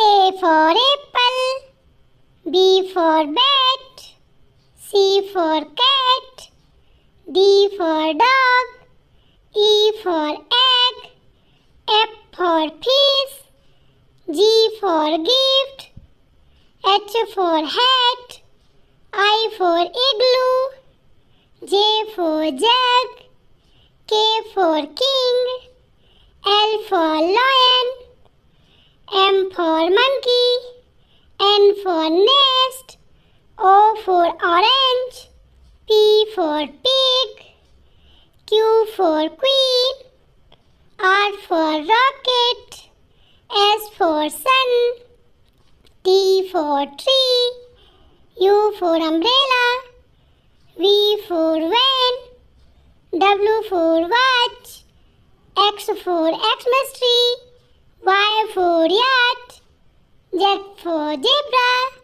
A for apple, B for bat, C for cat, D for dog, E for egg, F for fish, G for gift, H for hat, I for igloo, J for jug, K for king, L for lion, M for monkey, N for nest, O for orange, P for pig, Q for queen, R for rocket, S for sun, T for tree, U for umbrella, V for van, W for watch, X for Xmas tree, Y for yacht, Z for zebra,